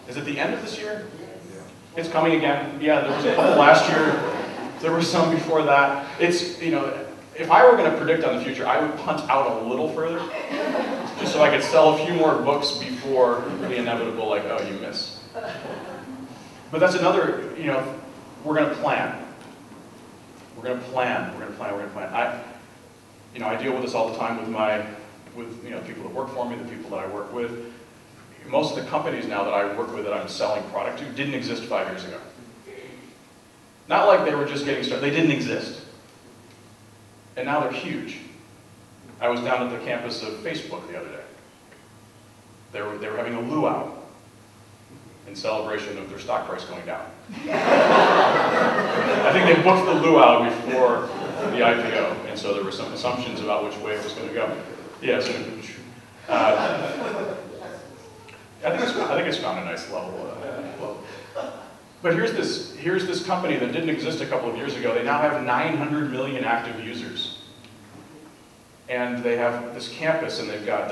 Is it the end of this year? It's coming again. Yeah, there was a couple last year. There were some before that. It's, you know, if I were going to predict on the future, I would punt out a little further, just so I could sell a few more books before the inevitable, like, oh, you miss. But that's another, you know, we're going to plan. We're going to plan. We're going to plan. We're going to plan. I deal with this all the time with you know, people that work for me, the people that I work with. Most of the companies now that I work with that I'm selling product to didn't exist 5 years ago. Not like they were just getting started. They didn't exist. And now they're huge. I was down at the campus of Facebook the other day. They were having a luau in celebration of their stock price going down. I think they booked the luau before the IPO, and so there were some assumptions about which way it was going to go. Yes. I think it's found a nice level. But here's this company that didn't exist a couple of years ago. They now have 900 million active users, and they have this campus, and they've got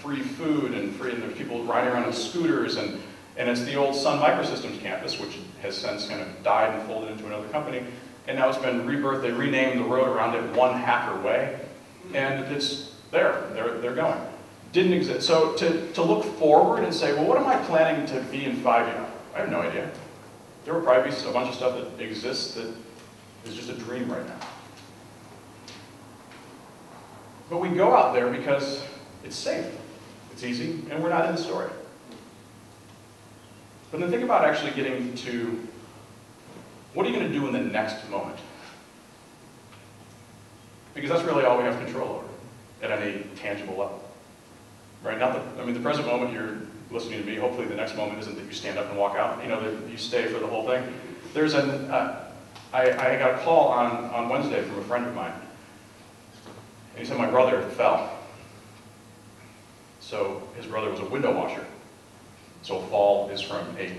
free food and there's people riding around on scooters, and it's the old Sun Microsystems campus, which has since kind of died and folded into another company, and now it's been rebirthed. They renamed the road around it One Hacker Way, and it's there. They're going. Didn't exist. So to look forward and say, well, what am I planning to be in 5 years? I have no idea. There will probably be a bunch of stuff that exists that is just a dream right now. But we go out there because it's safe, it's easy, and we're not in the story. But then think about actually getting to, what are you going to do in the next moment? Because that's really all we have control over at any tangible level. Right? The present moment you're listening to me, hopefully the next moment isn't that you stand up and walk out, you know, that you stay for the whole thing. There's I got a call on Wednesday from a friend of mine, and he said my brother fell. So his brother was a window washer. So a fall is from a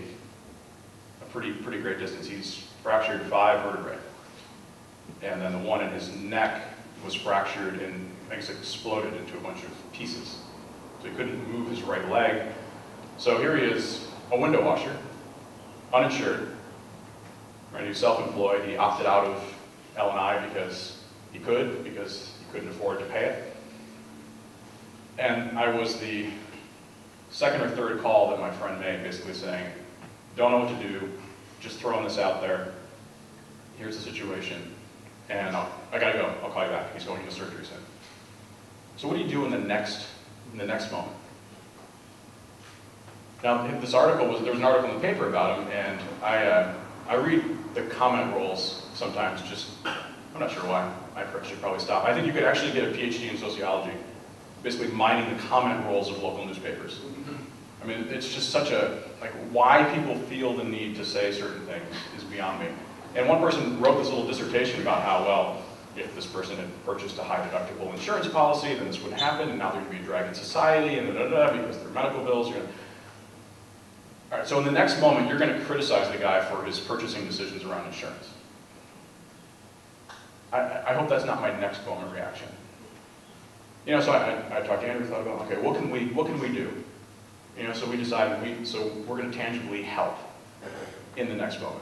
pretty great distance. He's fractured 5 vertebrae. And then the one in his neck was fractured and I guess exploded into a bunch of pieces. So he couldn't move his right leg. So here he is, a window washer, uninsured, right? He was self-employed. He opted out of L&I because he couldn't afford to pay it. And I was the second or third call that my friend made, basically saying, don't know what to do, just throwing this out there. Here's the situation, and I gotta go. I'll call you back. He's going into surgery soon. So what do you do in the next moment? Now, there was an article in the paper about him, and I read the comment rolls sometimes. I'm not sure why. I should probably stop. I think you could actually get a PhD in sociology, basically mining the comment rolls of local newspapers. I mean, it's just such why people feel the need to say certain things is beyond me. And one person wrote this little dissertation about how, well, if this person had purchased a high deductible insurance policy, then this wouldn't happen, and now they're going to be a drag in society, and because their medical bills are going to... All right, so in the next moment, you're going to criticize the guy for his purchasing decisions around insurance. I hope that's not my next moment reaction. You know, so I talked to Andrew, thought about, okay, what can we do? You know, so we decided we're going to tangibly help in the next moment.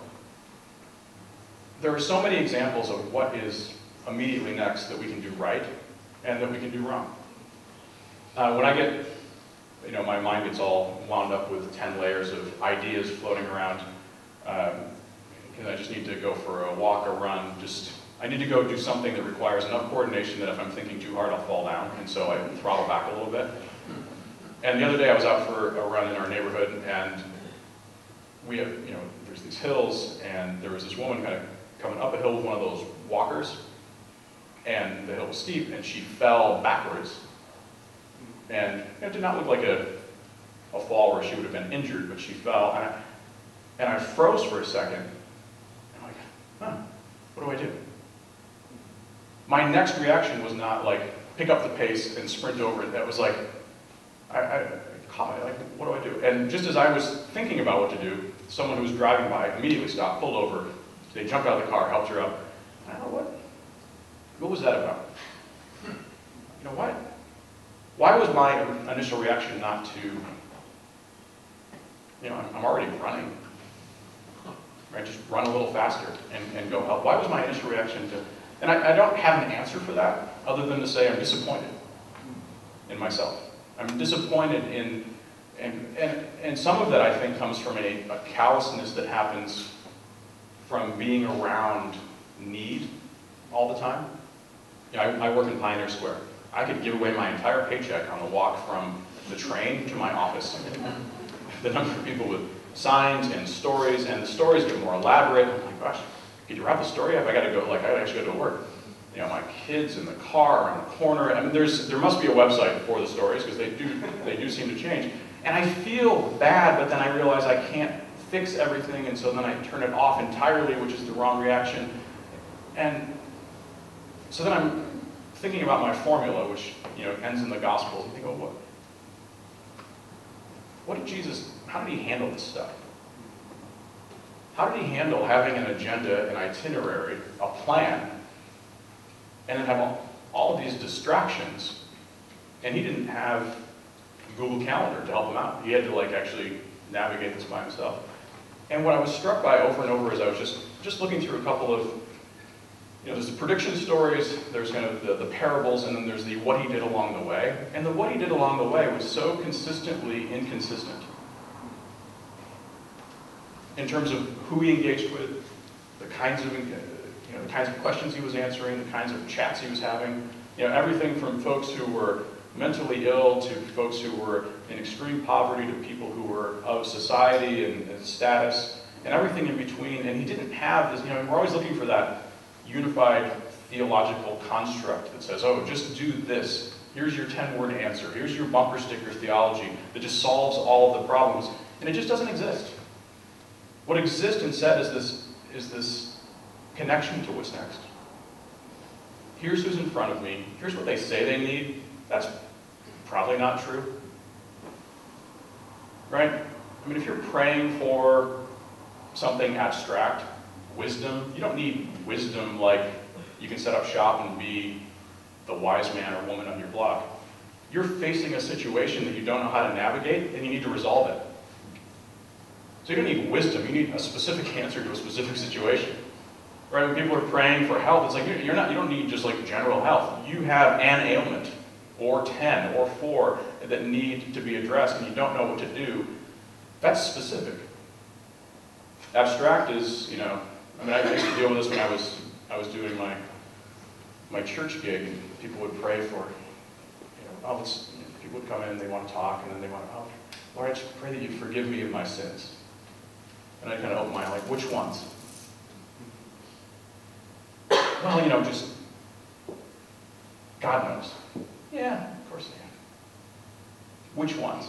There are so many examples of what is immediately next that we can do right and that we can do wrong. When I get, you know, my mind gets all wound up with 10 layers of ideas floating around, and I just need to go for a walk, a run, I need to go do something that requires enough coordination that if I'm thinking too hard, I'll fall down, and so I throttle back a little bit. And the other day I was out for a run in our neighborhood, and we have, you know, there's these hills, and there was this woman kind of coming up a hill with one of those walkers, and the hill was steep, and she fell backwards. And it did not look like a fall where she would have been injured, but she fell, and I froze for a second. I'm like, huh, what do I do? My next reaction was not like, pick up the pace and sprint over it. That was like, I caught it, like, what do I do? And just as I was thinking about what to do, someone who was driving by immediately stopped, pulled over. They jumped out of the car, helped her up. I don't know, what was that about? You know, why was my initial reaction not to I'm already running. Right? Just run a little faster and go help. Why was my initial reaction to, and I don't have an answer for that other than to say I'm disappointed in myself. I'm disappointed in, and some of that I think comes from a callousness that happens from being around need all the time. I work in Pioneer Square. I could give away my entire paycheck on the walk from the train to my office. The number of people with signs and stories, and the stories get more elaborate. I'm like, gosh, could you wrap the story up? I gotta actually go to work. My kids in the car around the corner. I mean, there must be a website for the stories because they do seem to change. And I feel bad, but then I realize I can't fix everything, and so then I turn it off entirely, which is the wrong reaction. And so then I'm thinking about my formula, which ends in the Gospels. And think, oh, what did Jesus? How did he handle this stuff? How did he handle having an agenda, an itinerary, a plan, and then have all of these distractions? And he didn't have Google Calendar to help him out. He had to actually navigate this by himself. And what I was struck by over and over is I was just looking through a couple of, there's the prediction stories, there's kind of the parables, and then there's the what he did along the way. And the what he did along the way was so consistently inconsistent in terms of who he engaged with, the kinds of questions he was answering, the kinds of chats he was having. Everything from folks who were mentally ill to folks who were in extreme poverty to people who were of society and status, and everything in between. And he didn't have this, we're always looking for that unified theological construct that says, oh, just do this. Here's your 10-word answer. Here's your bumper sticker theology that just solves all of the problems. And it just doesn't exist. What exists instead is this connection to what's next. Here's who's in front of me. Here's what they say they need. That's probably not true. Right? I mean, if you're praying for something abstract, wisdom, you don't need wisdom like you can set up shop and be the wise man or woman on your block. You're facing a situation that you don't know how to navigate, and you need to resolve it. So you don't need wisdom, you need a specific answer to a specific situation. Right? When people are praying for health, it's like you don't need just general health. You have an ailment, or 10, or 4 that need to be addressed, and you don't know what to do. That's specific. Abstract is, I used to deal with this when I was doing my church gig, and people would pray for, people would come in, they want to talk, and then they want to, Lord, I just pray that you forgive me of my sins. And I kind of open my eye, which ones? Well, just, God knows. Yeah, of course I am. Which ones?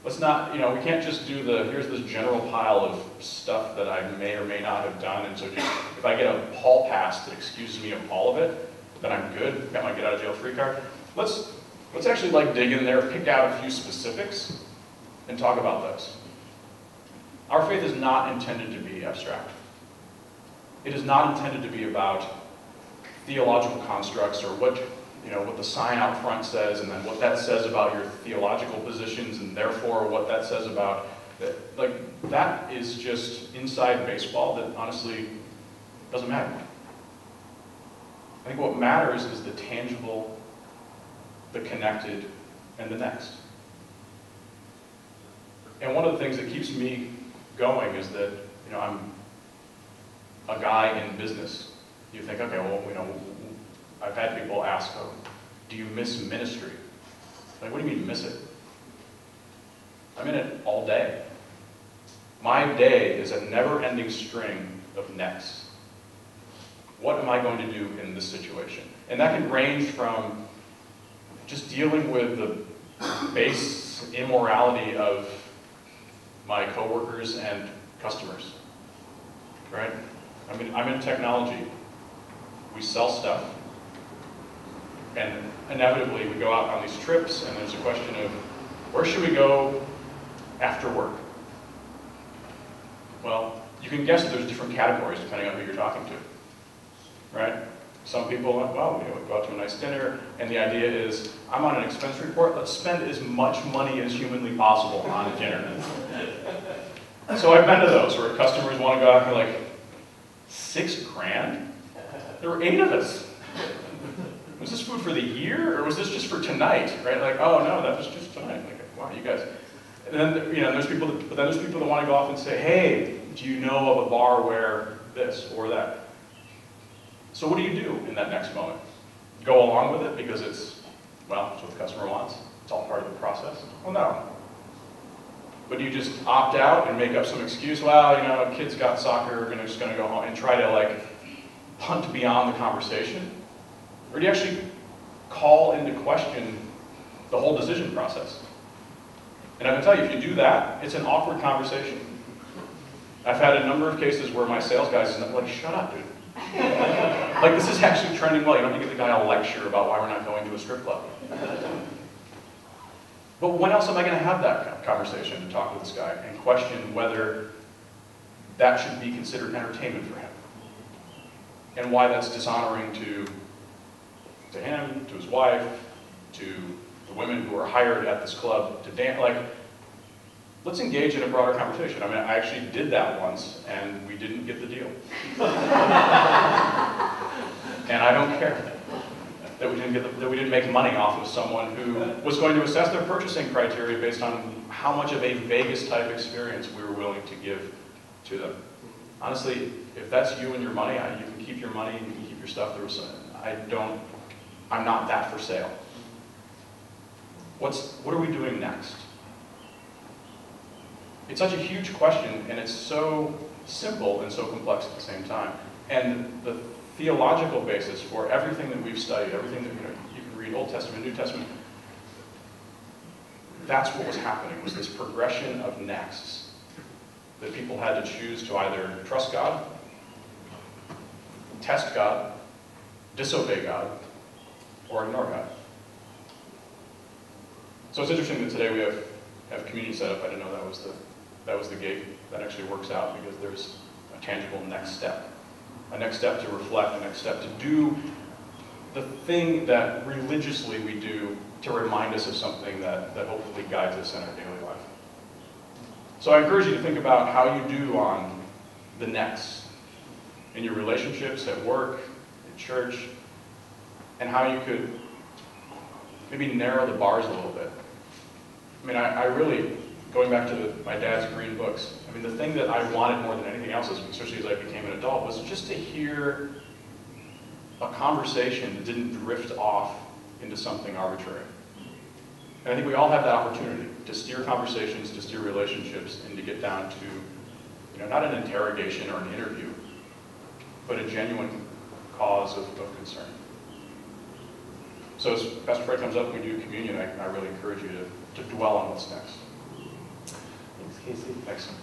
Let's not, we can't just do here's this general pile of stuff that I may or may not have done, and so just, if I get a hall pass that excuses me of all of it, then I'm good, got my get out of jail free card. Let's actually dig in there, pick out a few specifics, and talk about those. Our faith is not intended to be abstract. It is not intended to be about theological constructs or what the sign out front says, and then what that says about your theological positions, and therefore what that says about that is just inside baseball that honestly doesn't matter. I think what matters is the tangible, the connected, and the next. And one of the things that keeps me going is that I'm a guy in business. You think, okay, well, I've had people ask, oh, do you miss ministry? What do you mean miss it? I'm in it all day. My day is a never-ending string of next. What am I going to do in this situation? And that can range from just dealing with the base immorality of my coworkers and customers, right? I mean, I'm in technology. We sell stuff. And inevitably, we go out on these trips, and there's a question of, where should we go after work? Well, you can guess that there's different categories depending on who you're talking to, right? Some people, well, we go out to a nice dinner, and the idea is, I'm on an expense report, let's spend as much money as humanly possible on a dinner. So I've been to those where customers want to go out and they're like, $6,000? There were 8 of us. Was this food for the year, or was this just for tonight? Right? Like, oh no, that was just tonight. Like, wow, you guys. And then there's people that want to go off and say, hey, do you know of a bar where this or that? So what do you do in that next moment? Go along with it because it's what the customer wants. It's all part of the process. Well, no. But you just opt out and make up some excuse. Well, kids got soccer, we're just going to go home, and try to punt beyond the conversation? Or do you actually call into question the whole decision process? And I can tell you, if you do that, it's an awkward conversation. I've had a number of cases where my sales guys are like, shut up, dude. This is actually trending well. You don't have to give the guy a lecture about why we're not going to a strip club. But when else am I going to have that conversation to talk with this guy and question whether that should be considered entertainment for him? And why that's dishonoring to him, to his wife, to the women who are hired at this club to dance. Let's engage in a broader conversation. I actually did that once, and we didn't get the deal. And I don't care that we didn't make money off of someone who was going to assess their purchasing criteria based on how much of a Vegas type experience we were willing to give to them. Honestly, if that's you and your money, you can keep your money and you can keep your stuff. I'm not that for sale. What are we doing next? It's such a huge question, and it's so simple and so complex at the same time. And the theological basis for everything that we've studied, everything that you can read, Old Testament, New Testament, that's what was happening, was this progression of nexts that people had to choose to either trust God, test God, disobey God, or ignore God. So it's interesting that today we have community set up. I didn't know that was the gate. That actually works out because there's a tangible next step. A next step to reflect, a next step to do the thing that religiously we do to remind us of something that hopefully guides us in our daily life. So I encourage you to think about how you do on the next in your relationships, at work, at church, and how you could maybe narrow the bars a little bit. I really, going back to my dad's green books, the thing that I wanted more than anything else, especially as I became an adult, was just to hear a conversation that didn't drift off into something arbitrary. And I think we all have that opportunity to steer conversations, to steer relationships, and to get down to, not an interrogation or an interview, but a genuine cause of concern. So as Pastor Fred comes up and we do communion, I really encourage you to dwell on what's next. Thanks, Casey. Excellent.